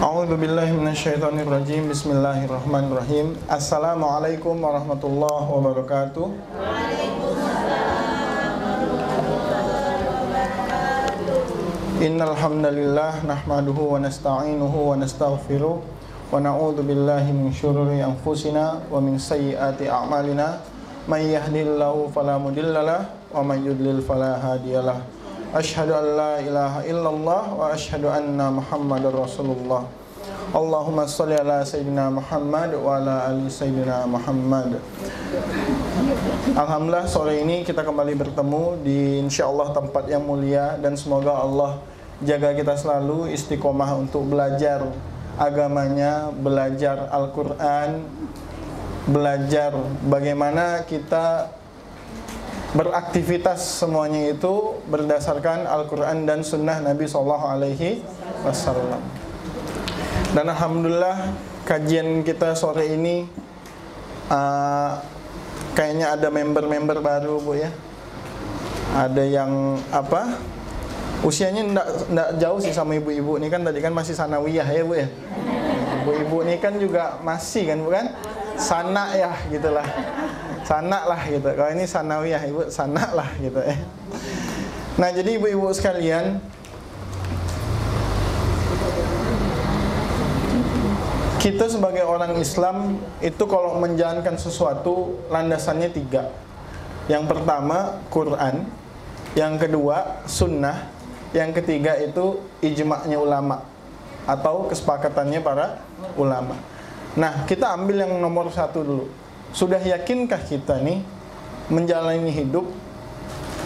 A'udzubillahi minasyaitonirrajim. Bismillahirrahmanirrahim. Assalamualaikum warahmatullahi wabarakatuh. Innal hamdalillah nahmaduhu wa nasta'inuhu wa nastaghfiruh wa na'udzu billahi min syururi anfusina wa min sayyiati a'malina. May yahdihillahu fala mudhillalah wa may yudlil fala hadiyalah. Asyhadu an la ilaha illallah wa asyhadu anna Muhammadar Rasulullah. Allahumma sholli ala sayyidina Muhammad wa ala ali sayyidina Muhammad. Alhamdulillah, sore ini kita kembali bertemu di insyaallah tempat yang mulia, dan semoga Allah jaga kita selalu istiqomah untuk belajar agamanya, belajar Al-Qur'an, belajar bagaimana kita beraktivitas semuanya itu berdasarkan Al-Quran dan Sunnah Nabi SAW. Dan alhamdulillah kajian kita sore ini kayaknya ada member-member baru, Bu, ya. Ada yang usianya enggak jauh sih sama ibu-ibu ini kan, tadi kan masih sanawiyah ya, Bu, ya. Ibu-ibu ini kan juga masih kan, bukan? Sanak ya gitulah. Sanak lah gitu. Kalau ini sanawiyah, ibu sanak lah gitu ya. Nah, jadi ibu-ibu sekalian, kita sebagai orang Islam itu kalau menjalankan sesuatu landasannya 3. Yang pertama Quran, yang kedua sunnah, yang ketiga itu ijma'nya ulama atau kesepakatannya para ulama. Nah, kita ambil yang nomor 1 dulu. Sudah yakinkah kita nih menjalani hidup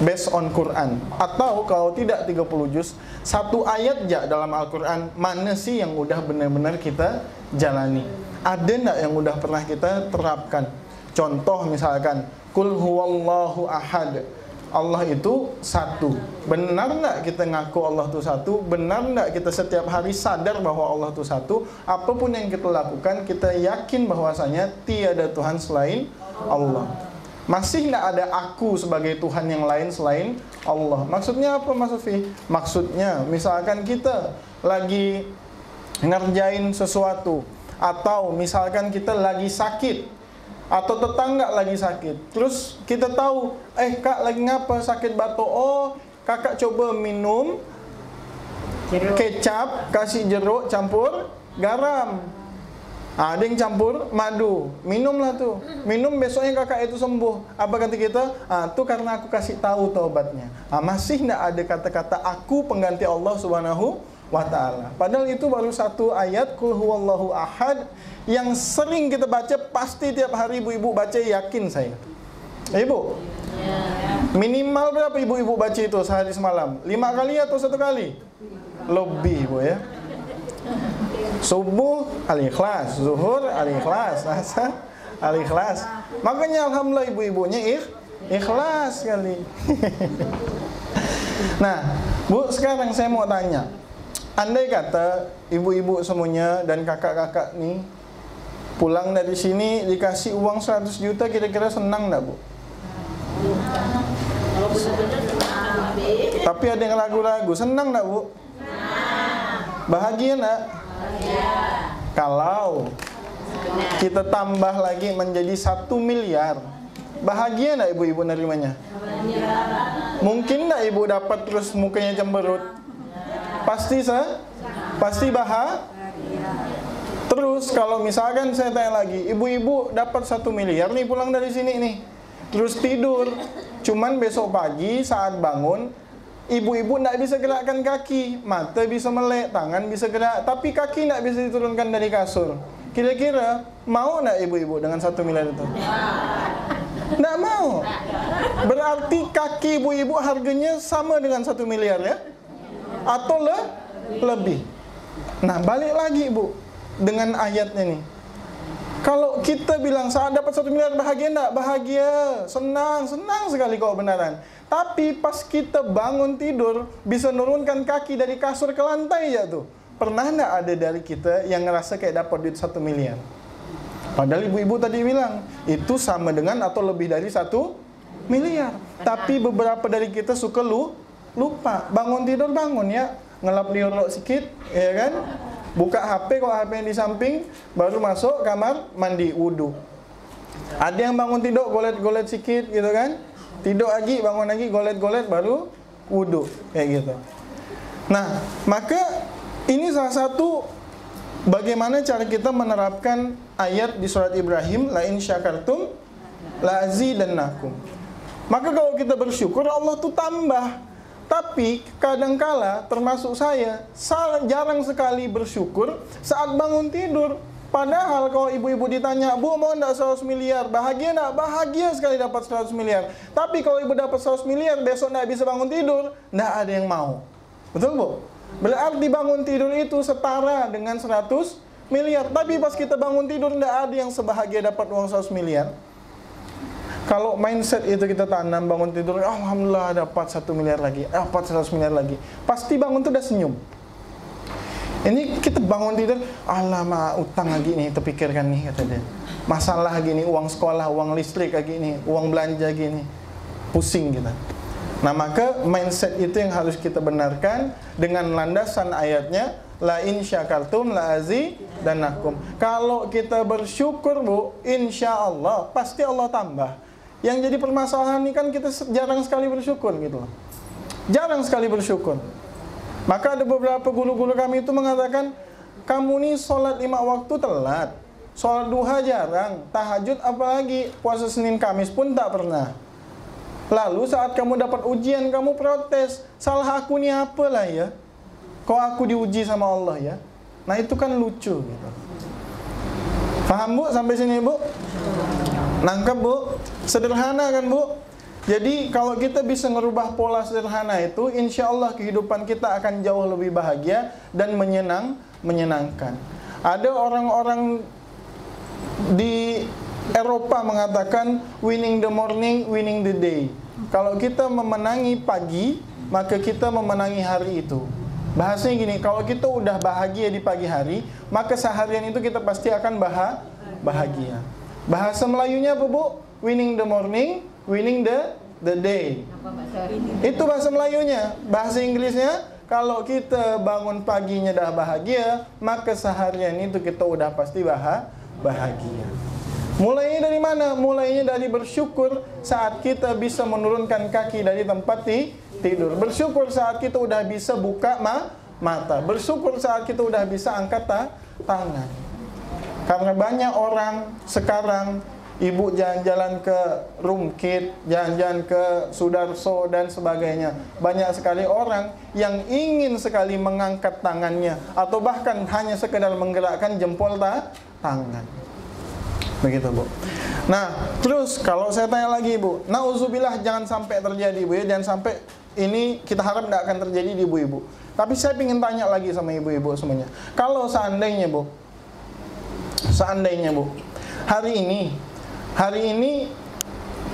based on Quran? Atau kalau tidak 30 juz, 1 ayat aja dalam Al-Quran, mana sih yang udah benar-benar kita jalani? Ada enggak yang udah pernah kita terapkan? Contoh misalkan, Qul huwallahu ahad, Allah itu satu. Benar enggak kita ngaku Allah itu satu? Benar enggak kita setiap hari sadar bahwa Allah itu satu? Apapun yang kita lakukan, kita yakin bahwasanya tiada Tuhan selain Allah. Masih enggak ada aku sebagai Tuhan yang lain selain Allah. Maksudnya apa, Mas Sufi? Maksudnya misalkan kita lagi ngerjain sesuatu, atau misalkan kita lagi sakit, atau tetangga lagi sakit, terus kita tahu, kak lagi ngapa sakit batuk? Oh, kakak coba minum kecap, kasih jeruk, campur garam. Ada yang campur madu, minumlah tuh. Minum, besoknya kakak itu sembuh. Apa kata kita? Tuh karena aku kasih tahu taubatnya. Masih tidak ada kata-kata aku pengganti Allah Subhanahu wa ta'ala. Padahal itu baru 1 ayat, Qul huwallahu ahad, yang sering kita baca, pasti tiap hari ibu-ibu baca, yakin saya. Ibu, minimal berapa ibu-ibu baca itu sehari semalam? 5 kali atau 1 kali? Lebih, Bu, ya. Subuh Al-Ikhlas, zuhur Al-Ikhlas, asar Al-Ikhlas. Makanya alhamdulillah ibu-ibunya ikhlas sekali. Nah, Bu, sekarang saya mau tanya, andai kata ibu-ibu semuanya dan kakak-kakak nih pulang dari sini dikasih uang 100 juta, kira-kira senang enggak, Bu? Tapi ada yang ragu-ragu, senang enggak, Bu? Bahagia enggak? Kalau kita tambah lagi menjadi 1 miliar, bahagia enggak ibu-ibu nerimanya? Mungkin enggak ibu dapat terus mukanya cemberut? Pasti bahagia. Terus kalau misalkan saya tanya lagi, ibu-ibu dapat 1 miliar nih pulang dari sini nih, terus tidur, cuman besok pagi saat bangun, ibu-ibu tidak bisa gerakkan kaki, mata bisa melek, tangan bisa gerak, tapi kaki tidak bisa diturunkan dari kasur. Kira-kira mau tidak ibu-ibu dengan 1 miliar itu? Tidak mau. Berarti kaki ibu-ibu harganya sama dengan 1 miliar, ya? Atau lebih. Nah, balik lagi, Bu, dengan ayatnya nih. Kalau kita bilang saat dapat 1 miliar bahagia enggak? Bahagia, senang sekali kalau benaran. Tapi pas kita bangun tidur bisa nurunkan kaki dari kasur ke lantai ya tuh. Pernah enggak ada dari kita yang ngerasa kayak dapat duit 1 miliar? Padahal ibu-ibu tadi bilang itu sama dengan atau lebih dari 1 miliar. Tapi beberapa dari kita suka lupa. Bangun tidur bangun ya, ngelap liurok sedikit, ya kan? buka HP, kalau HP di samping, baru masuk kamar mandi, wudu. Ada yang bangun tidur, golet-golet sikit gitu kan, tidur lagi, bangun lagi, golet-golet, baru wudu, kayak gitu. Nah, maka ini salah satu bagaimana cara kita menerapkan ayat di surat Ibrahim, la in syakartum la azidannakum. Maka kalau kita bersyukur, Allah tuh tambah. Tapi kadangkala termasuk saya jarang sekali bersyukur saat bangun tidur. Padahal kalau ibu-ibu ditanya, "Bu, mau enggak 100 miliar? Bahagia enggak?" Bahagia sekali dapat 100 miliar. Tapi kalau ibu dapat 100 miliar, besok enggak bisa bangun tidur, enggak ada yang mau. Betul, Bu? Berarti bangun tidur itu setara dengan 100 miliar. Tapi pas kita bangun tidur, enggak ada yang sebahagia dapat uang 100 miliar. Kalau mindset itu kita tanam, bangun tidur, alhamdulillah dapat 1 miliar lagi, dapat 100 miliar lagi, pasti bangun tuh udah senyum. Ini kita bangun tidur, alamak utang lagi nih, terpikirkan nih, kata dia. Masalah gini, uang sekolah, uang listrik lagi nih, uang belanja gini, pusing kita. Nah, maka mindset itu yang harus kita benarkan dengan landasan ayatnya, la in syakartum la azidannakum. Kalau kita bersyukur, Bu, insya Allah pasti Allah tambah. Yang jadi permasalahan ini kan kita jarang sekali bersyukur gitu loh. Jarang sekali bersyukur. Maka ada beberapa guru-guru kami itu mengatakan, kamu nih sholat 5 waktu telat, sholat duha jarang, tahajud apalagi, puasa Senin Kamis pun tak pernah. Lalu saat kamu dapat ujian, kamu protes, salah aku nih apalah ya, kok aku diuji sama Allah ya. Nah itu kan lucu gitu. Paham, Bu, sampai sini, Bu? Nangkep, Bu? Sederhana kan, Bu? Jadi kalau kita bisa ngerubah pola sederhana itu, insya Allah kehidupan kita akan jauh lebih bahagia dan menyenangkan. Ada orang-orang di Eropa mengatakan winning the morning, winning the day. Kalau kita memenangi pagi, maka kita memenangi hari itu. Bahasanya gini, kalau kita udah bahagia di pagi hari, maka seharian itu kita pasti akan bahagia. Bahasa Melayunya apa, Bu? Winning the morning, winning the day. Itu bahasa Melayunya. Bahasa Inggrisnya, kalau kita bangun paginya dah bahagia, maka seharian itu kita udah pasti bahagia. Mulainya dari mana? Mulainya dari bersyukur saat kita bisa menurunkan kaki dari tempat tidur. Bersyukur saat kita udah bisa buka mata. Bersyukur saat kita udah bisa angkat tangan. Karena banyak orang sekarang, ibu jalan-jalan ke Rumkit, jalan-jalan ke Sudarso dan sebagainya. Banyak sekali orang yang ingin sekali mengangkat tangannya, atau bahkan hanya sekedar menggerakkan jempol tangan. Begitu, Bu. Nah, terus kalau saya tanya lagi, Bu, nauzubillah jangan sampai terjadi, Bu ya, jangan sampai ini kita harap tidak akan terjadi di ibu-ibu. Tapi saya ingin tanya lagi sama ibu-ibu semuanya. Kalau seandainya, Bu, hari ini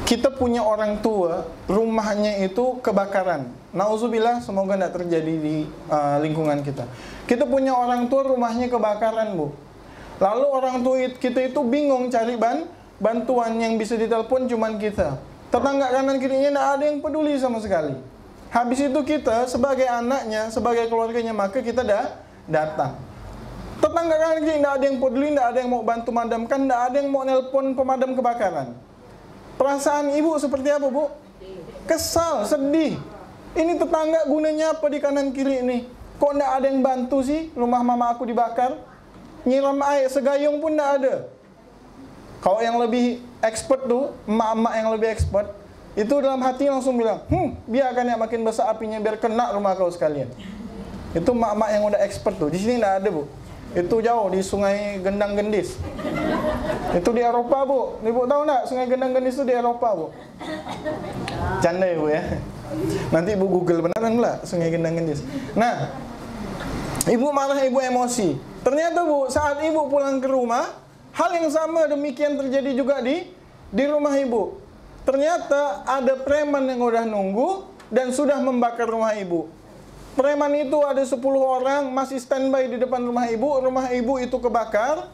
kita punya orang tua, rumahnya itu kebakaran. Nauzubillah, semoga tidak terjadi di lingkungan kita. Kita punya orang tua, rumahnya kebakaran, Bu. Lalu orang tua kita itu bingung cari bantuan, yang bisa ditelepon cuman kita. Tetangga kanan kirinya tidak ada yang peduli sama sekali. Habis itu kita sebagai anaknya, sebagai keluarganya, maka kita datang. Tetangga kanan kiri tidak ada yang peduli, tidak ada yang mau bantu madamkan, tidak ada yang mau nelpon pemadam kebakaran. Perasaan ibu seperti apa, Bu? Kesal, sedih. Ini tetangga gunanya apa di kanan kiri ini? Kok tidak ada yang bantu sih rumah mama aku dibakar? Nyiram air segayung pun tidak ada. Kalau yang lebih expert tuh, emak-emak yang lebih expert, itu dalam hati langsung bilang, biarkan ya makin besar apinya biar kena rumah kau sekalian. Itu emak-emak yang udah expert tuh. Di sini tidak ada, Bu. Itu jauh di Sungai Gendang Gendis. Itu di Eropa, Bu. Ibu tahu enggak Sungai Gendang Gendis itu di Eropa, Bu? Canda ya, Bu ya. Nanti Ibu Google beneran enggak Sungai Gendang Gendis. Nah, ibu marah, ibu emosi. Ternyata, Bu, saat ibu pulang ke rumah, hal yang sama demikian terjadi juga di rumah ibu. Ternyata ada preman yang udah nunggu dan sudah membakar rumah ibu. Preman itu ada 10 orang masih standby di depan rumah ibu itu kebakar.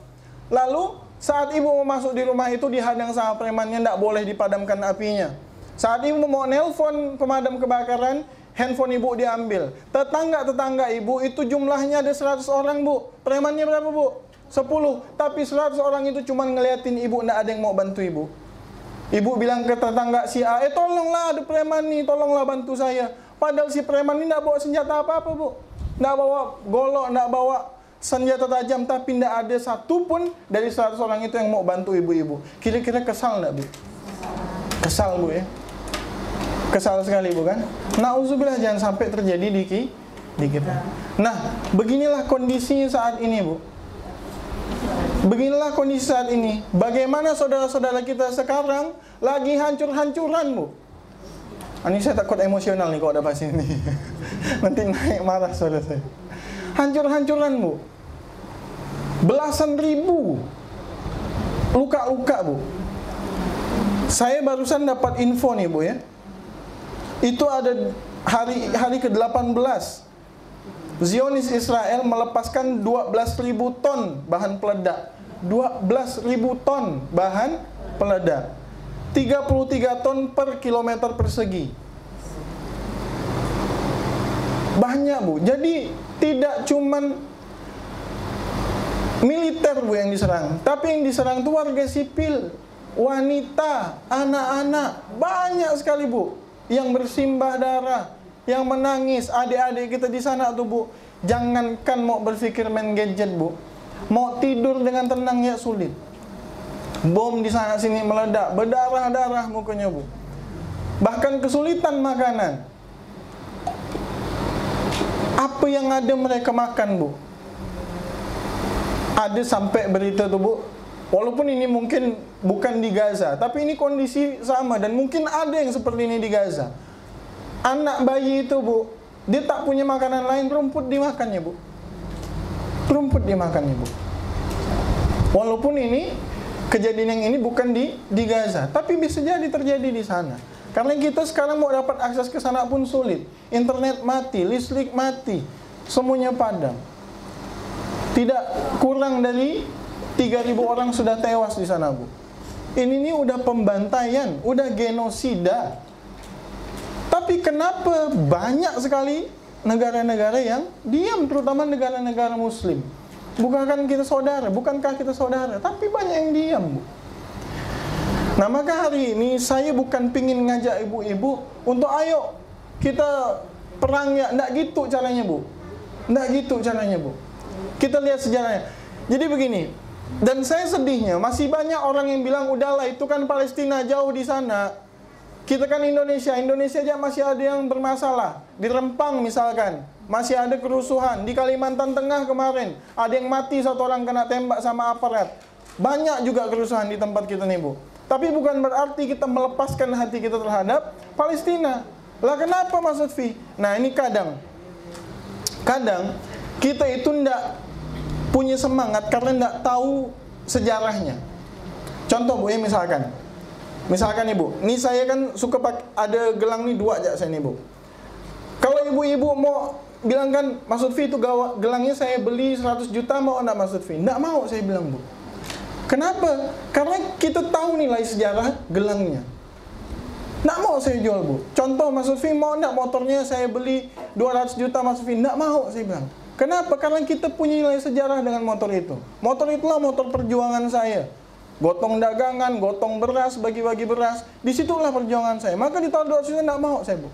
Lalu saat ibu mau masuk di rumah itu dihadang sama premannya, tidak boleh dipadamkan apinya. Saat ibu mau nelpon pemadam kebakaran, handphone ibu diambil. Tetangga-tetangga ibu itu jumlahnya ada 100 orang, Bu. Premannya berapa, Bu? 10. Tapi 100 orang itu cuma ngeliatin ibu, nggak ada yang mau bantu ibu. Ibu bilang ke tetangga si A, tolonglah ada preman nih, tolonglah bantu saya. Padahal si preman ini nggak bawa senjata apa-apa, Bu. Nggak bawa golok, nggak bawa senjata tajam, tapi nggak ada satupun dari 100 orang itu yang mau bantu ibu-ibu. Kira-kira kesal nggak, Bu? Kesal, Bu, ya? Kesal sekali, bukan? Nauzubillah, jangan sampai terjadi di kita. Nah, beginilah kondisinya saat ini, Bu. Beginilah kondisi saat ini. Bagaimana saudara-saudara kita sekarang lagi hancur-hancuran, Bu. Ini saya takut emosional nih kalau ada bahas ini. Nanti naik marah saudara saya. Hancur-hancuran, Bu. Belasan ribu luka-luka, Bu. Saya barusan dapat info nih, Bu, ya. Itu ada hari ke-18 Zionis Israel melepaskan 12.000 ton bahan peledak. 12.000 ton bahan peledak. 33 ton per kilometer persegi. Banyak, Bu. Jadi tidak cuman militer, Bu, yang diserang, tapi yang diserang itu warga sipil, wanita, anak-anak. Banyak sekali, Bu, yang bersimbah darah, yang menangis. Adik-adik kita di sana tuh, Bu, jangankan mau berpikir main gadget, Bu, mau tidur dengan tenang ya sulit. Bom di sana sini meledak, berdarah-darah mukanya, Bu. Bahkan kesulitan makanan. Apa yang ada mereka makan, Bu? Ada sampai berita tuh, Bu, walaupun ini mungkin bukan di Gaza, tapi ini kondisi sama dan mungkin ada yang seperti ini di Gaza. Anak bayi itu, Bu, dia tak punya makanan lain, rumput dimakannya, Bu. Rumput dimakannya, Bu. Walaupun ini kejadian yang ini bukan di Gaza, tapi bisa jadi terjadi di sana. Karena kita sekarang mau dapat akses ke sana pun sulit. Internet mati, listrik mati, semuanya padam. Tidak kurang dari 3.000 orang sudah tewas di sana, Bu. Ini udah pembantaian, udah genosida. Tapi kenapa banyak sekali negara-negara yang diam, terutama negara-negara muslim? Bukankah kita saudara, tapi banyak yang diam, Bu. Nah, maka hari ini saya bukan pingin ngajak ibu-ibu untuk ayo kita perang ya, nggak gitu caranya, Bu. Nggak gitu caranya, Bu. Kita lihat sejarahnya. Jadi begini, dan saya sedihnya masih banyak orang yang bilang udahlah itu kan Palestina jauh di sana. Kita kan Indonesia aja masih ada yang bermasalah. Di Rempang misalkan, masih ada kerusuhan. Di Kalimantan Tengah kemarin, ada yang mati, 1 orang kena tembak sama aparat. Banyak juga kerusuhan di tempat kita nih, Bu. Tapi bukan berarti kita melepaskan hati kita terhadap Palestina. Lah kenapa, Mas Lutfi? Nah, ini kadang kita itu ndak punya semangat karena ndak tahu sejarahnya. Contoh, Bu, ya, misalkan Ibu, ini saya kan suka ada gelang nih 2 aja saya nih, Bu. Kalau ibu-ibu mau bilang kan, Mas Lutfi itu gelangnya saya beli 100 juta, mau enggak, Mas Lutfi? Enggak mau, saya bilang, Bu. Kenapa? Karena kita tahu nilai sejarah gelangnya. Nggak mau saya jual, Bu. Contoh, Mas Lutfi mau enggak motornya saya beli 200 juta, Mas Lutfi? Nggak mau, saya bilang. Kenapa? Karena kita punya nilai sejarah dengan motor itu. Motor itulah motor perjuangan saya. Gotong dagangan, gotong beras, bagi-bagi beras. Disitulah perjuangan saya. Maka di tahun 200 juta nggak mau saya, Bu.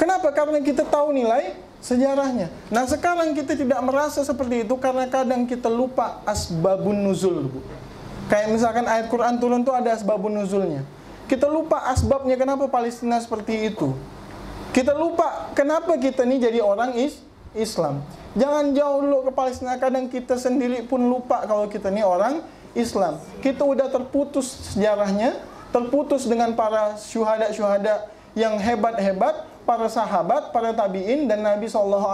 Kenapa? Karena kita tahu nilai sejarahnya. Nah, sekarang kita tidak merasa seperti itu karena kadang kita lupa asbabun nuzul, Bu. Kayak misalkan ayat Quran turun tuh ada asbabun nuzulnya. Kita lupa asbabnya kenapa Palestina seperti itu. Kita lupa kenapa kita nih jadi orang Islam. Jangan jauh dulu ke Palestina, kadang kita sendiri pun lupa kalau kita nih orang Islam. Kita udah terputus sejarahnya, terputus dengan para syuhada-syuhada yang hebat-hebat, para sahabat, para tabi'in dan Nabi SAW,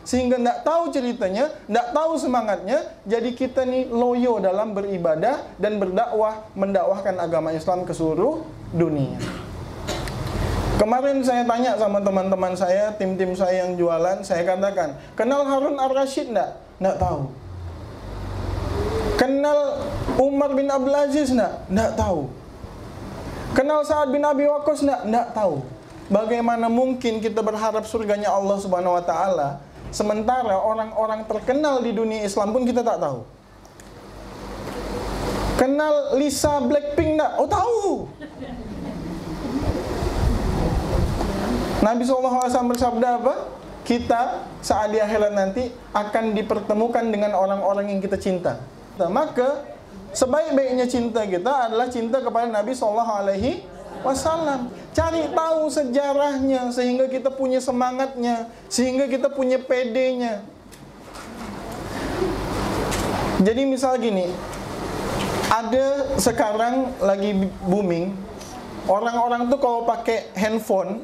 sehingga tidak tahu ceritanya, tidak tahu semangatnya. Jadi kita nih loyo dalam beribadah dan berdakwah, mendakwahkan agama Islam ke seluruh dunia. Kemarin saya tanya sama teman-teman saya, tim-tim saya yang jualan, saya katakan, kenal Harun Ar-Rasyid enggak? Enggak tahu. Kenal Umar bin Abdul Aziz enggak? Enggak tahu. Kenal Sa'ad bin Abi Waqqas enggak? Enggak tahu. bagaimana mungkin kita berharap surganya Allah Subhanahu wa taala sementara orang-orang terkenal di dunia Islam pun kita tak tahu. Kenal Lisa Blackpink tak? Oh, tahu. Nabi SAW bersabda apa? Kita saat di akhirat nanti akan dipertemukan dengan orang-orang yang kita cinta. Maka sebaik-baiknya cinta kita adalah cinta kepada Nabi SAW. Cari tahu sejarahnya sehingga kita punya semangatnya, sehingga kita punya pedenya. Jadi misal gini, ada sekarang lagi booming, orang-orang tuh kalau pakai handphone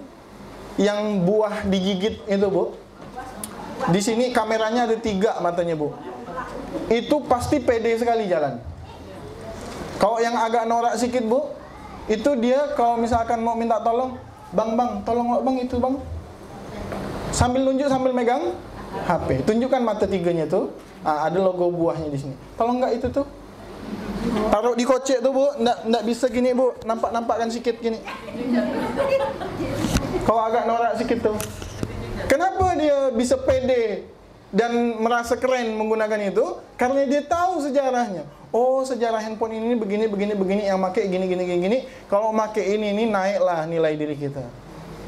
yang buah digigit itu, Bu. Di sini kameranya ada 3 matanya, Bu. Itu pasti pede sekali jalan. Kalau yang agak norak sedikit, Bu, itu dia kalau misalkan mau minta tolong, "Bang, tolong Bang itu, Bang." Sambil nunjuk sambil megang HP. Tunjukkan mata 3-nya tuh. Ada logo buahnya di sini. Tolong enggak itu tuh? Taruh di kocek tuh, Bu. Nggak bisa gini, Bu. Nampak-nampakkan sedikit gini. Kalau agak norak sedikit tuh. Kenapa dia bisa pede dan merasa keren menggunakan itu? Karena dia tahu sejarahnya. Oh, sejarah handphone ini begini, yang pakai gini. Kalau pakai ini naiklah nilai diri kita.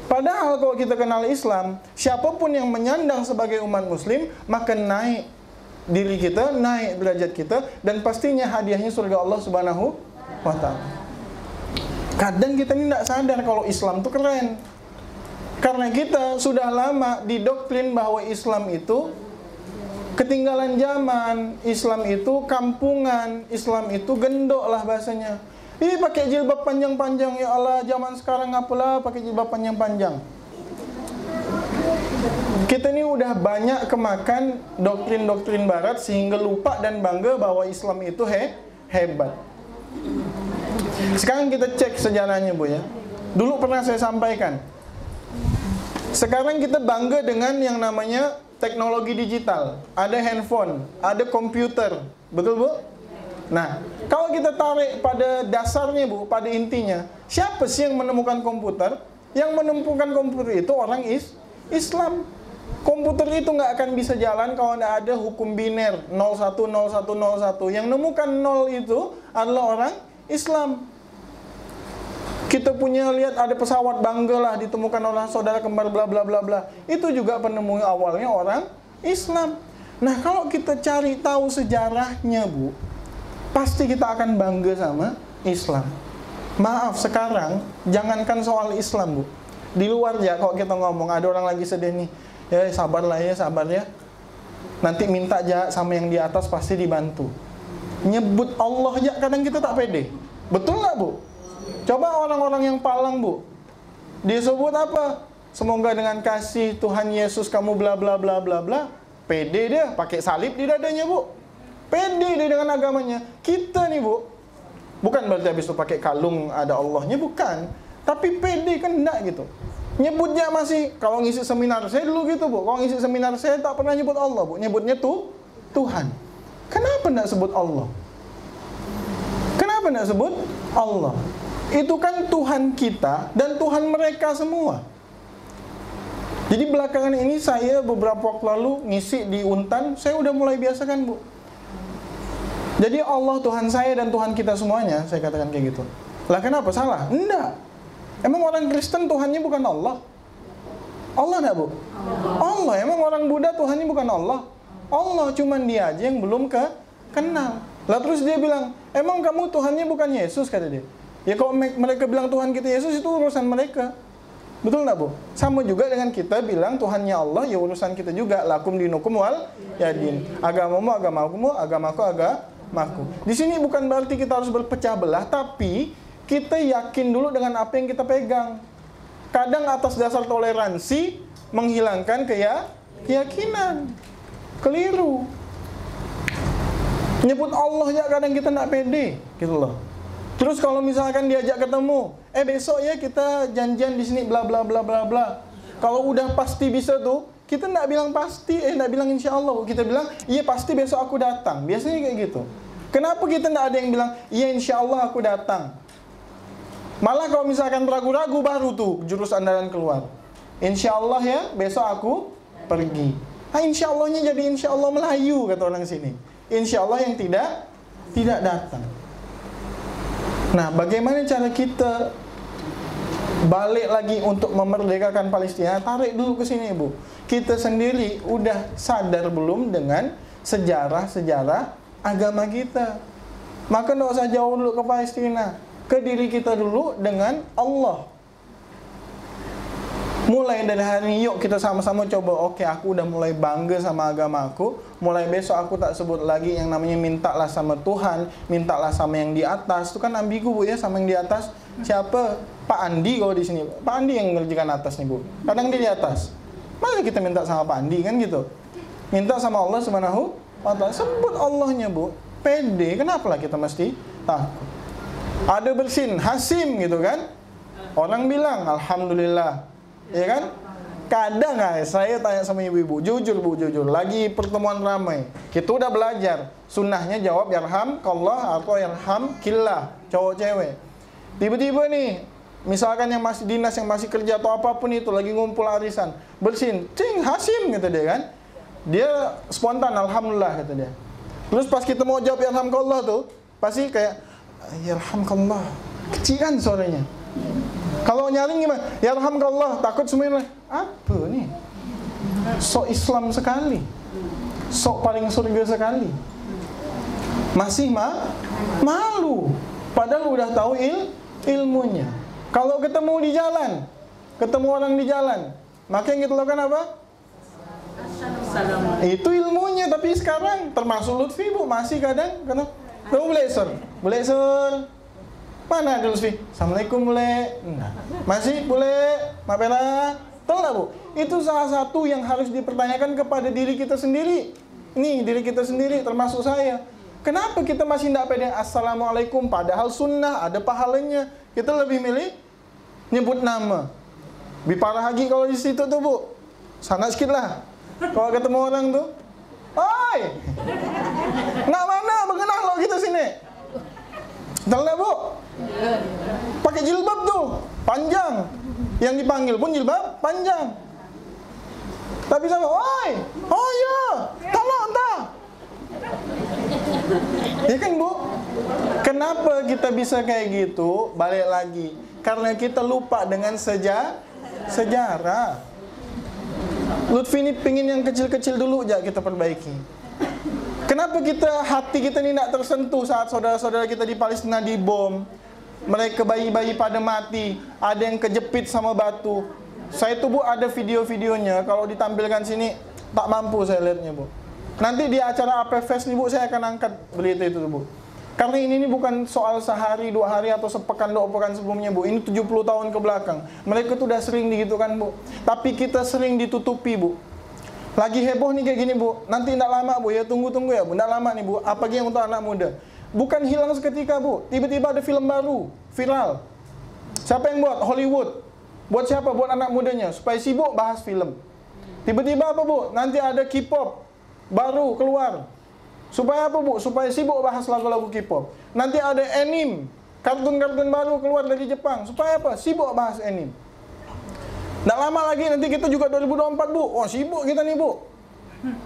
Padahal kalau kita kenal Islam, siapapun yang menyandang sebagai umat muslim, maka naik diri kita, naik derajat kita, dan pastinya hadiahnya surga Allah Subhanahu wa taala. Kadang kita ini tidak sadar kalau Islam itu keren. Karena kita sudah lama didoktrin bahwa Islam itu ketinggalan zaman, Islam itu kampungan, Islam itu gendok lah bahasanya. Ih, pakai jilbab panjang-panjang, ya Allah, zaman sekarang apalah pakai jilbab panjang-panjang. Kita ini udah banyak kemakan doktrin-doktrin barat sehingga lupa dan bangga bahwa Islam itu hebat. Sekarang kita cek sejarahnya, Bu ya. Dulu pernah saya sampaikan. Sekarang kita bangga dengan yang namanya teknologi digital. Ada handphone, ada komputer. Betul, Bu? Nah, kalau kita tarik pada dasarnya, Bu, pada intinya, siapa sih yang menemukan komputer? Yang menemukan komputer itu orang Islam. Komputer itu nggak akan bisa jalan kalau nggak ada hukum biner 010101. Yang nemukan 0 itu adalah orang Islam. Kita punya lihat ada pesawat, banggalah ditemukan oleh saudara kembar bla bla bla bla. Itu juga penemu awalnya orang Islam. Nah, kalau kita cari tahu sejarahnya, Bu, pasti kita akan bangga sama Islam. Maaf, sekarang jangankan soal Islam, Bu. Di luar ya, kalau kita ngomong ada orang lagi sedih nih, ya sabarlah ya, sabar ya. Nanti minta aja sama yang di atas pasti dibantu. Nyebut Allah aja kadang kita tak pede. Betul nggak, Bu? Coba orang-orang yang palang, Bu, disebut apa? Semoga dengan kasih Tuhan Yesus kamu bla bla bla bla bla. Pede dia, pakai salib di dadanya, Bu. Pede dia dengan agamanya. Kita nih, Bu, bukan berarti habis itu pakai kalung ada Allahnya, bukan. Tapi pede kan enggak gitu. Nyebutnya masih, kalau ngisi seminar saya dulu gitu, Bu. Kalau ngisi seminar saya tak pernah nyebut Allah, Bu. Nyebutnya tuh Tuhan. Kenapa enggak sebut Allah? Kenapa enggak sebut Allah? Itu kan Tuhan kita dan Tuhan mereka semua. Jadi belakangan ini saya beberapa waktu lalu ngisi di Untan, saya udah mulai biasakan, Bu. Jadi Allah Tuhan saya dan Tuhan kita semuanya, saya katakan kayak gitu. Lah kenapa salah? Enggak. Emang orang Kristen Tuhannya bukan Allah? Allah enggak, Bu? Allah. Emang orang Buddha Tuhannya bukan Allah? Allah, cuman dia aja yang belum kenal. Lah terus dia bilang, emang kamu Tuhannya bukan Yesus, kata dia. Ya kalau mereka bilang Tuhan kita Yesus itu urusan mereka. Betul nggak, Bu? Sama juga dengan kita bilang Tuhannya Allah, ya urusan kita juga. Lakum dinukum wal yadin. Agamamu agamaku, agamaku agamaku. Di sini bukan berarti kita harus berpecah belah, tapi kita yakin dulu dengan apa yang kita pegang. Kadang atas dasar toleransi menghilangkan keyakinan. Keliru. Nyebut Allah ya kadang kita nggak pede, gitu loh. Terus kalau misalkan diajak ketemu, besok ya kita janjian di sini bla bla bla bla bla. Kalau udah pasti bisa tuh, kita nggak bilang pasti, nggak bilang insya Allah. Kita bilang, iya pasti besok aku datang. Biasanya kayak gitu. Kenapa kita nggak ada yang bilang, iya insya Allah aku datang? Malah kalau misalkan ragu-ragu, baru tuh jurus andalan keluar. Insya Allah ya, besok aku pergi. Insya Allahnya jadi insya Allah Melayu, kata orang sini. Insya Allah yang tidak datang. Nah, bagaimana cara kita balik lagi untuk memerdekakan Palestina? Tarik dulu ke sini, Bu. Kita sendiri udah sadar belum dengan sejarah-sejarah agama kita? Maka tidak usah jauh dulu ke Palestina, ke diri kita dulu dengan Allah. Mulai dari hari ini, yuk kita sama-sama coba. Oke, aku udah mulai bangga sama agama aku. Mulai besok aku tak sebut lagi yang namanya mintalah sama Tuhan, mintalah sama yang di atas. Itu kan ambigu, Bu, ya, sama yang di atas. Siapa? Pak Andi kalau di sini. Pak Andi yang mengerjakan atas nih, Bu. Kadang dia di atas. Masa kita minta sama Pak Andi, kan gitu. Minta sama Allah Subhanahu wa Ta'ala. Sebut Allahnya, Bu. Pede, kenapa lah kita mesti takut? Ada bersin, Hasim gitu kan. Orang bilang alhamdulillah, ya kan? Kadang saya tanya sama ibu-ibu, jujur Bu, jujur, lagi pertemuan ramai, kita udah belajar sunnahnya jawab yarhamkallah atau yarhamkillah, cowok cewek. Tiba-tiba nih, misalkan yang masih dinas, yang masih kerja atau apapun itu, lagi ngumpul arisan, bersin, cing, Hasim gitu dia kan. Dia spontan alhamdulillah kata dia. Terus pas kita mau jawab yarhamkallah tuh, pasti kayak yarhamkallah, kecilan suaranya. Kalau nyaring gimana? Yarhamkallah, takut semuanya. Apa nih? Sok Islam sekali, sok paling surga sekali. Masih malu, padahal udah tahu ilmunya. Kalau ketemu di jalan, ketemu orang di jalan, maka yang kita lakukan apa? Itu ilmunya. Tapi sekarang termasuk Lutfi, Bu, masih kadang boleh sur, mana ada Lutfi? Assalamualaikum boleh, masih boleh, mapela, tahu nggak, Bu? Itu salah satu yang harus dipertanyakan kepada diri kita sendiri. Nih, diri kita sendiri, termasuk saya. Kenapa kita masih tidak pede assalamualaikum? Padahal sunnah, ada pahalanya. Kita lebih milih nyebut nama. Bipara Haji kalau di situ tuh, Bu, sana sedikit lah. Kalau ketemu orang tuh, oi, nak mana mengenal lo kita sini? Tahu nggak, Bu? Pakai jilbab tuh, panjang. Yang dipanggil pun jilbab panjang. Tapi sama, oi, oh ya, tolong entah. Ya kan, Bu? Kenapa kita bisa kayak gitu? Balik lagi, karena kita lupa dengan sejarah. Lutfi ini pingin yang kecil-kecil dulu aja kita perbaiki. Kenapa hati kita ini tidak tersentuh saat saudara-saudara kita di Palestina dibom? Mereka bayi-bayi pada mati, ada yang kejepit sama batu. Saya tuh, Bu, ada video-videonya. Kalau ditampilkan sini tak mampu saya lihatnya, Bu. Nanti di acara AP Fest nih, Bu, saya akan angkat berita itu, Bu. Karena ini bukan soal sehari, 2 hari, atau sepekan, 2 pekan sebelumnya, Bu. Ini 70 tahun ke belakang. Mereka tuh udah sering digitukan, Bu. Tapi kita sering ditutupi, Bu. Lagi heboh nih kayak gini, Bu. Nanti tidak lama, Bu, ya tunggu-tunggu ya, Bu. Tidak lama nih, Bu. Apalagi yang untuk anak muda. Bukan hilang seketika, Bu. Tiba-tiba ada film baru, viral. Siapa yang buat? Hollywood. Buat siapa? Buat anak mudanya. Supaya sibuk bahas film. Tiba-tiba apa, Bu? Nanti ada K-pop baru keluar. Supaya apa, Bu? Supaya sibuk bahas lagu-lagu K-pop. Nanti ada anime, kartun-kartun baru keluar dari Jepang. Supaya apa? Sibuk bahas anime. Nggak lama lagi nanti kita juga 2024, Bu. Oh, sibuk kita nih, Bu.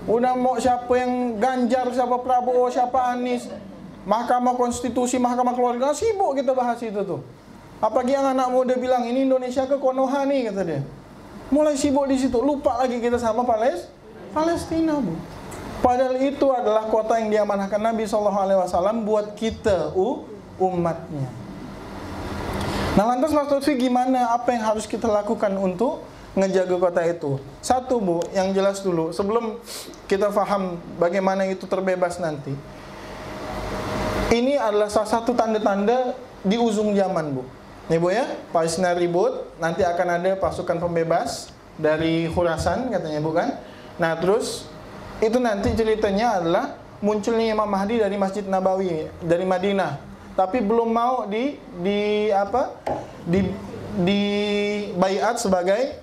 Udah mau siapa yang Ganjar, siapa Prabowo, siapa Anies, Mahkamah Konstitusi, Mahkamah Keluarga, sibuk kita bahas itu tuh. Apalagi yang anak muda bilang, ini Indonesia ke Konoha nih, kata dia. Mulai sibuk di situ, lupa lagi kita sama Palestina, Bu. Padahal itu adalah kota yang diamanahkan Nabi SAW buat kita, umatnya. Nah, lantas Mas Lutfi gimana? Apa yang harus kita lakukan untuk ngejaga kota itu? Satu, Bu, yang jelas dulu, sebelum kita paham bagaimana itu terbebas nanti. Ini adalah salah satu tanda-tanda di ujung zaman, Bu. Nih, Bu, ya, Palestina ribut, nanti akan ada pasukan pembebas dari Khurasan, katanya, Bu, kan? Nah, terus itu nanti ceritanya adalah munculnya Imam Mahdi dari Masjid Nabawi, dari Madinah. Tapi belum mau di baiat sebagai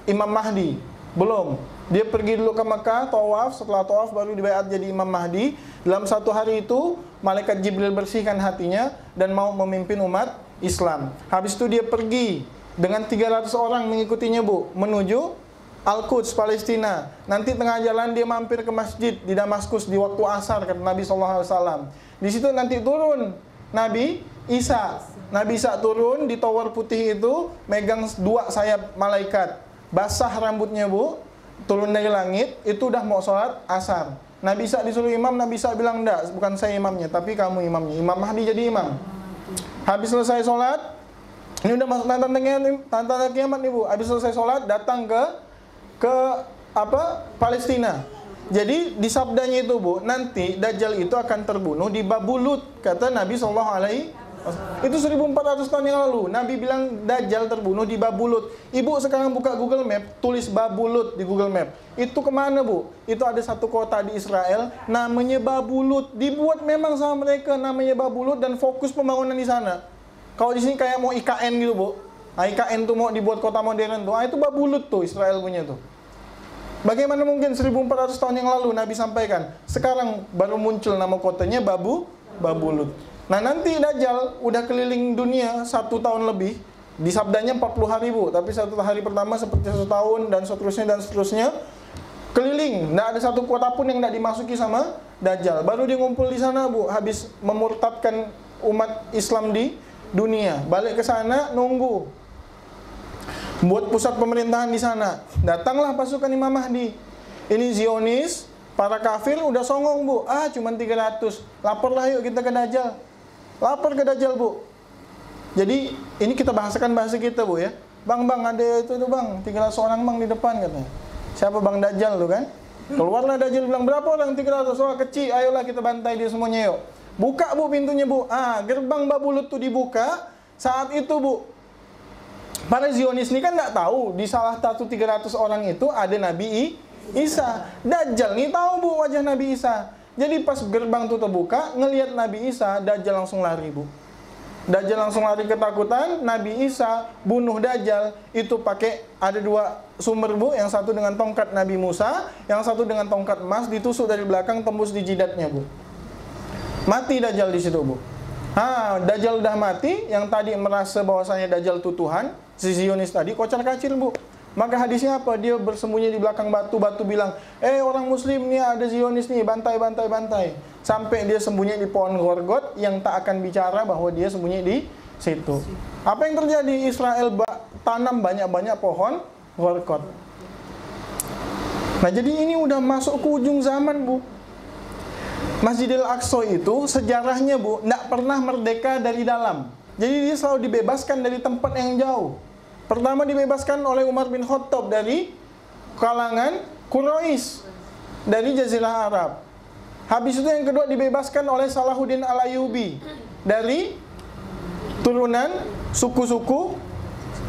Imam Mahdi. Belum. Dia pergi dulu ke Mekah, tawaf, setelah tawaf baru dibaiat jadi Imam Mahdi. Dalam 1 hari itu, malaikat Jibril bersihkan hatinya dan mau memimpin umat Islam. Habis itu dia pergi dengan 300 orang mengikutinya, Bu, menuju Al-Quds, Palestina. Nanti tengah jalan dia mampir ke masjid di Damaskus di waktu asar, kata Nabi SAW. Di situ nanti turun Nabi Isa. Nabi Isa turun di tower putih itu, megang 2 sayap malaikat. Basah rambutnya, Bu, turun dari langit, itu udah mau sholat asar. Nabi Isa disuruh imam, Nabi Isa bilang, enggak, bukan saya imamnya, tapi kamu imamnya. Imam Mahdi jadi imam. Habis selesai sholat, ini udah masuk tanda kiamat nih, Bu. Habis selesai sholat, datang ke Palestina. Jadi di sabdanya itu, Bu, nanti Dajjal itu akan terbunuh di Babulut, kata Nabi SAW. Itu 1400 tahun yang lalu. Nabi bilang Dajjal terbunuh di Babulut. Ibu sekarang buka Google Map, tulis Babulut di Google Map. Itu kemana, Bu? Itu ada satu kota di Israel, namanya Babulut. Dibuat memang sama mereka, namanya Babulut, dan fokus pembangunan di sana. Kalau di sini kayak mau IKN gitu, Bu. Nah, IKN tuh mau dibuat kota modern tuh. Ah, itu Babulut tuh, Israel punya tuh. Bagaimana mungkin 1400 tahun yang lalu Nabi sampaikan, sekarang baru muncul nama kotanya Babulut. Nah, nanti Dajjal udah keliling dunia 1 tahun lebih. Di sabdanya 40 hari, Bu, tapi 1 hari pertama seperti 1 tahun dan seterusnya. Keliling, nggak ada satu kota pun yang nggak dimasuki sama Dajjal. Baru dia ngumpul di sana, Bu, habis memurtadkan umat Islam di dunia. Balik ke sana, nunggu buat pusat pemerintahan di sana. Datanglah pasukan Imam Mahdi. Ini Zionis, para kafir udah songong, Bu. Cuman 300. Laporlah yuk kita ke Dajjal. Lapor ke Dajjal, Bu. Jadi ini kita bahasakan bahasa kita, Bu, ya. Bang, ada itu tuh, Bang. 300 orang, Bang, di depan katanya. Siapa Bang Dajjal tuh kan? Keluarlah Dajjal, bilang, berapa orang? 300. Oh, kecil. Ayolah kita bantai dia semuanya, yuk. Buka, Bu, pintunya, Bu. Gerbang Babulut tuh dibuka. Saat itu, Bu, para Zionis ini kan nggak tahu di salah satu 300 orang itu ada Nabi Isa. Dajjal nih tahu, Bu, wajah Nabi Isa. Jadi pas gerbang itu terbuka, ngelihat Nabi Isa, Dajjal langsung lari, Bu. Dajjal langsung lari ketakutan. Nabi Isa bunuh Dajjal itu pakai, ada 2 sumber, Bu. Yang satu dengan tongkat Nabi Musa, yang satu dengan tongkat emas, ditusuk dari belakang tembus di jidatnya, Bu. Mati Dajjal di situ, Bu. Dajjal udah mati. Yang tadi merasa bahwasanya Dajjal itu Tuhan, si Zionis tadi kocar-kacir, Bu. Maka hadisnya apa? Dia bersembunyi di belakang batu bilang, orang muslim nih, ada Zionis nih, bantai. Sampai dia sembunyi di pohon Gorgot yang tak akan bicara bahwa dia sembunyi di situ. Apa yang terjadi? Israel tanam banyak-banyak pohon Gorgot. Nah, jadi ini udah masuk ke ujung zaman, Bu. Masjidil Aqsa itu sejarahnya, Bu, tidak pernah merdeka dari dalam. Jadi dia selalu dibebaskan dari tempat yang jauh. Pertama dibebaskan oleh Umar bin Khattab dari kalangan Quraisy, dari Jazirah Arab. Habis itu yang kedua dibebaskan oleh Salahuddin Al-Ayyubi dari turunan suku-suku,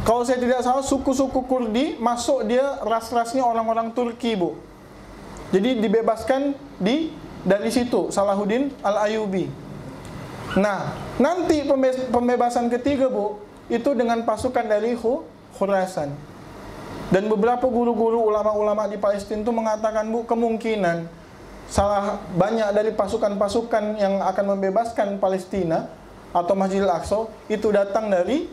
kalau saya tidak salah, suku-suku Kurdi, masuk dia ras-rasnya orang-orang Turki, Bu. Jadi dibebaskan dari situ, Salahuddin Al-Ayyubi. Nah, nanti pembebasan ketiga, Bu, itu dengan pasukan dari Khurasan. Dan beberapa guru-guru ulama-ulama di Palestina itu mengatakan, Bu, kemungkinan banyak dari pasukan-pasukan yang akan membebaskan Palestina atau Masjidil Aqsa itu datang dari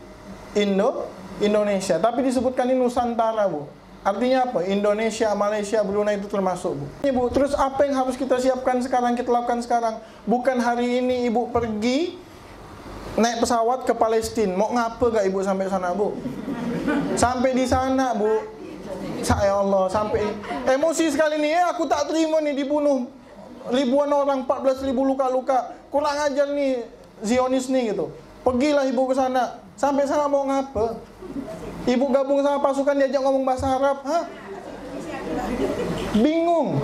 Indonesia. Tapi disebutkan ini Nusantara, Bu. Artinya apa? Indonesia, Malaysia, Brunei itu termasuk, Bu. Ibu, terus apa yang harus kita siapkan sekarang, kita lakukan sekarang? Bukan hari ini Ibu pergi naik pesawat ke Palestina. Mau ngapa gak Ibu sampai sana, Bu? Sampai di sana, Bu, ya Allah, sampai emosi sekali nih. Aku tak terima nih dibunuh ribuan orang, 14.000 luka-luka. Kurang ajar nih Zionis nih gitu. Pergilah Ibu ke sana. Sampai sana mau ngapa? Ibu gabung sama pasukan diajak ngomong bahasa Arab, bingung.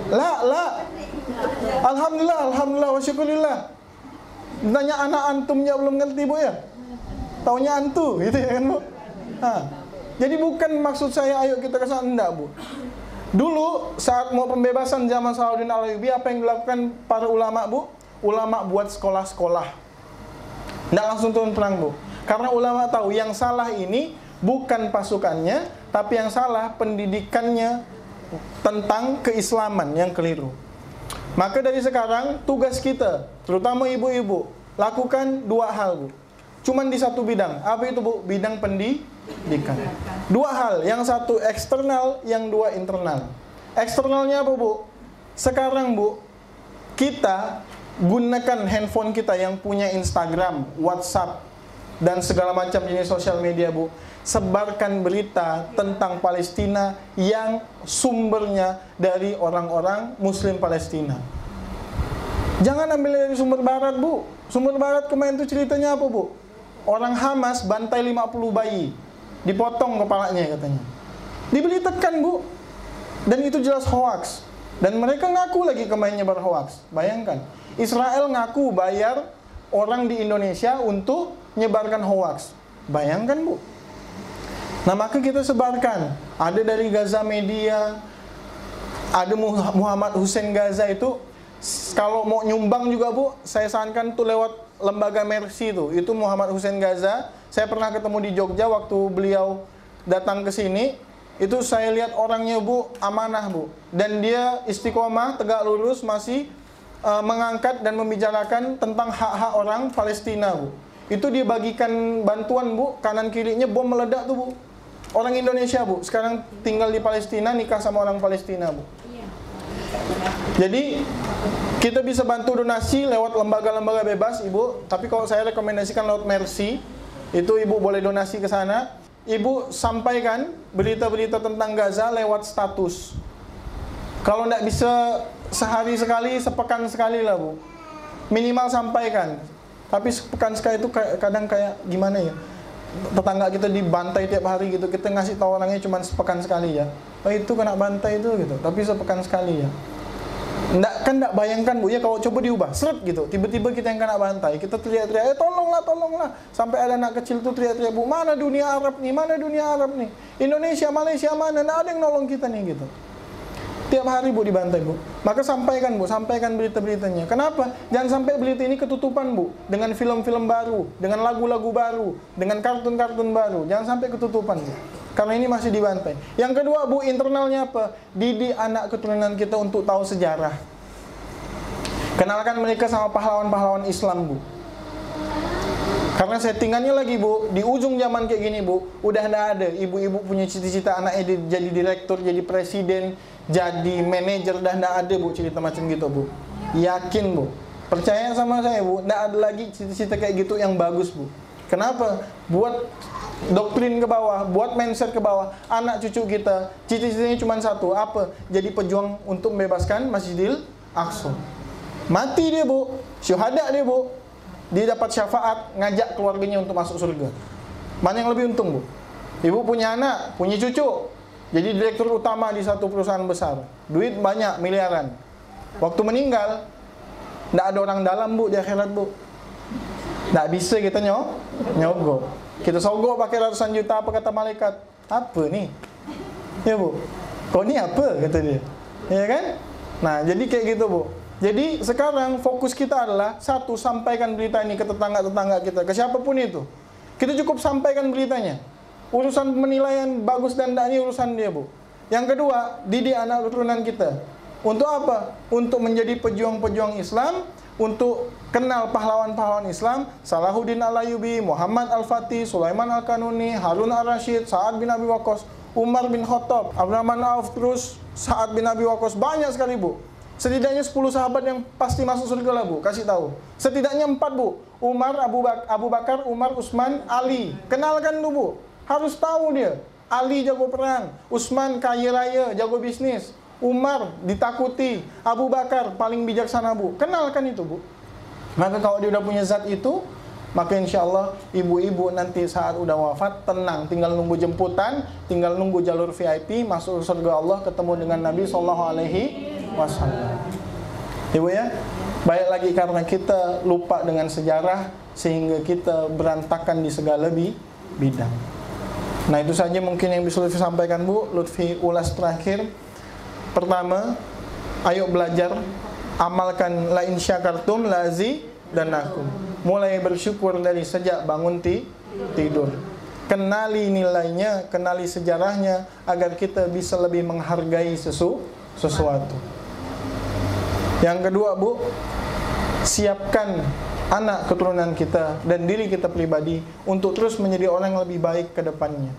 Alhamdulillah wa syukurillah. Nanya anak antumnya belum ngerti, Bu, ya. Taunya antu gitu ya kan, Bu. Jadi bukan maksud saya ayo kita ke sana, enggak, Bu. Dulu saat mau pembebasan zaman Salahuddin Al-Ayyubi, apa yang dilakukan para ulama, Bu? Ulama buat sekolah-sekolah. Enggak langsung turun perang, Bu. Karena ulama tahu yang salah ini bukan pasukannya, tapi yang salah pendidikannya tentang keislaman yang keliru. Maka dari sekarang tugas kita, terutama ibu-ibu, lakukan 2 hal, Bu. cuman di satu bidang. Apa itu Bu? Bidang pendidikan. Dua hal, yang satu eksternal, yang dua internal. Eksternalnya apa Bu? Sekarang Bu, kita gunakan handphone kita yang punya Instagram, WhatsApp, dan segala macam jenis sosial media Bu. Sebarkan berita tentang Palestina yang sumbernya dari orang-orang Muslim Palestina. Jangan ambil dari sumber barat Bu. Sumber barat kemarin itu ceritanya apa Bu? Orang Hamas bantai 50 bayi, dipotong kepalanya katanya. Diberitakan Bu. Dan itu jelas hoax. Dan mereka ngaku lagi kemarin nyebar hoax. Bayangkan, Israel ngaku bayar orang di Indonesia untuk nyebarkan hoax. Bayangkan Bu. Nah maka kita sebarkan. Ada dari Gaza Media, ada Muhammad Hussein Gaza itu. Kalau mau nyumbang juga Bu, saya sarankan tuh lewat lembaga Mercy tuh. Itu Muhammad Hussein Gaza. Saya pernah ketemu di Jogja waktu beliau datang ke sini. Itu saya lihat orangnya Bu, amanah Bu. Dan dia istiqomah, tegak lurus, masih mengangkat dan membicarakan tentang hak-hak orang Palestina Bu. Itu dia bagikan bantuan Bu, kanan kirinya bom meledak tuh Bu. Orang Indonesia Bu, sekarang tinggal di Palestina, nikah sama orang Palestina Bu. Jadi kita bisa bantu donasi lewat lembaga-lembaga bebas Ibu. Tapi kalau saya rekomendasikan lewat Mercy, itu Ibu boleh donasi ke sana. Ibu sampaikan berita-berita tentang Gaza lewat status. Kalau tidak bisa sehari sekali, sepekan sekali lah Bu. Minimal sampaikan. Tapi sepekan sekali itu kadang kayak gimana ya? Tetangga kita dibantai tiap hari gitu, kita ngasih tahu orangnya cuma sepekan sekali ya. Oh itu kena bantai itu gitu, tapi sepekan sekali ya. Nggak bayangkan Bu ya kalau coba diubah, seret gitu, tiba-tiba kita yang kena bantai, kita teriak-teriak, tolonglah, tolonglah. Sampai ada anak kecil tuh teriak-teriak, Bu, mana dunia Arab nih, mana dunia Arab nih, Indonesia, Malaysia mana, nggak ada yang nolong kita nih gitu. Tiap hari Bu dibantai Bu. Maka sampaikan Bu, sampaikan berita-beritanya. Kenapa? Jangan sampai berita ini ketutupan Bu. Dengan film-film baru, dengan lagu-lagu baru, dengan kartun-kartun baru. Jangan sampai ketutupan Bu. Karena ini masih dibantai. Yang kedua Bu, internalnya apa? Didik anak keturunan kita untuk tahu sejarah. Kenalkan mereka sama pahlawan-pahlawan Islam Bu. Karena settingannya lagi Bu, di ujung zaman kayak gini Bu, udah nggak ada. Ibu-ibu punya cita-cita anaknya jadi direktur, jadi presiden, jadi manajer, dah nggak ada Bu cerita macam gitu Bu. Yakin Bu, percaya sama saya Bu, nggak ada lagi cita-cita kayak gitu yang bagus Bu. Kenapa? Buat doktrin ke bawah, buat mindset ke bawah. Anak cucu kita, cita-citanya cuma satu, apa? Jadi pejuang untuk membebaskan Masjidil Aqsa. Mati dia Bu, syuhada dia Bu. Dia dapat syafaat, ngajak keluarganya untuk masuk surga. Mana yang lebih untung Bu? Ibu punya anak, punya cucu, jadi direktur utama di satu perusahaan besar, duit banyak, miliaran. Waktu meninggal, tidak ada orang dalam Bu di akhirat Bu. Tidak bisa kita nyogok. Kita sogok pakai ratusan juta, apa kata malaikat? Apa nih? Ya Bu, kau ini apa? Kata dia. Ya kan? Nah jadi kayak gitu Bu. Jadi sekarang fokus kita adalah satu, sampaikan berita ini ke tetangga-tetangga kita, ke siapapun itu. Kita cukup sampaikan beritanya. Urusan penilaian bagus dan tidak, ini urusan dia Bu. Yang kedua, didik anak keturunan kita. Untuk apa? Untuk menjadi pejuang-pejuang Islam, untuk kenal pahlawan-pahlawan Islam, Salahuddin Al-Ayyubi, Muhammad Al-Fatih, Sulaiman Al-Kanuni, Harun Ar-Rasyid, Sa'ad bin Abi Waqqas, Umar bin Khattab, Abdurrahman Auf, terus Sa'ad bin Abi Waqqas, banyak sekali Bu. Setidaknya 10 sahabat yang pasti masuk surga lah Bu, kasih tahu. Setidaknya 4 Bu, Umar, Abu Bakar, Umar, Utsman, Ali. Kenalkan dulu Bu, harus tahu dia. Ali jago perang, Utsman kaya raya, jago bisnis, Umar ditakuti, Abu Bakar paling bijaksana Bu. Kenalkan itu Bu. Maka kalau dia udah punya zat itu, maka insya Allah ibu-ibu nanti saat udah wafat tenang, tinggal nunggu jemputan, tinggal nunggu jalur VIP masuk surga Allah, ketemu dengan Nabi SAW. Ibu ya, baik lagi karena kita lupa dengan sejarah sehingga kita berantakan di segala bidang. Nah itu saja mungkin yang bisa Lutfi sampaikan Bu. Lutfi ulas terakhir. Pertama, ayo belajar, amalkan la in syakartum la azidanakum. Mulai bersyukur dari sejak bangun tidur. Kenali nilainya, kenali sejarahnya agar kita bisa lebih menghargai sesuatu. Yang kedua Bu, siapkan anak keturunan kita dan diri kita pribadi untuk terus menjadi orang yang lebih baik ke depannya.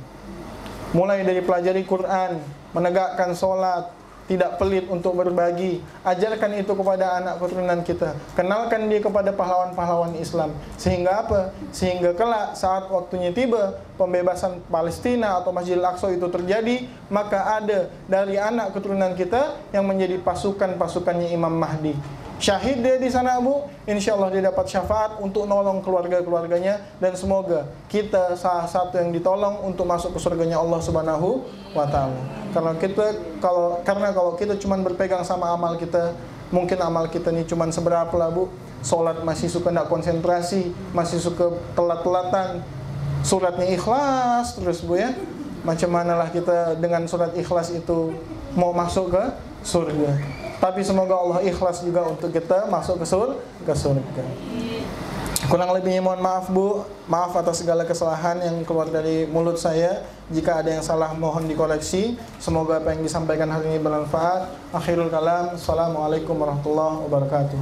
Mulai dari pelajari Quran, menegakkan sholat, tidak pelit untuk berbagi. Ajarkan itu kepada anak keturunan kita. Kenalkan dia kepada pahlawan-pahlawan Islam. Sehingga apa? Sehingga kelak saat waktunya tiba, pembebasan Palestina atau Masjidil Aqsa itu terjadi, maka ada dari anak keturunan kita yang menjadi pasukan-pasukannya Imam Mahdi. Syahid dia di sana, Bu. Insya Allah dia dapat syafaat untuk nolong keluarga-keluarganya, dan semoga kita salah satu yang ditolong untuk masuk ke surganya Allah Subhanahu wa Ta'ala. Karena kalau kita cuma berpegang sama amal kita, mungkin amal kita ini cuma seberapa lah, Bu. Sholat masih suka tidak konsentrasi, masih suka telat-telatan, suratnya ikhlas terus, Bu ya. Macam manalah kita dengan surat ikhlas itu mau masuk ke surga. Tapi semoga Allah ikhlas juga untuk kita masuk ke surga. Kurang lebihnya mohon maaf, Bu. Maaf atas segala kesalahan yang keluar dari mulut saya. Jika ada yang salah mohon dikoreksi. Semoga apa yang disampaikan hari ini bermanfaat. Akhirul kalam. Assalamualaikum warahmatullahi wabarakatuh.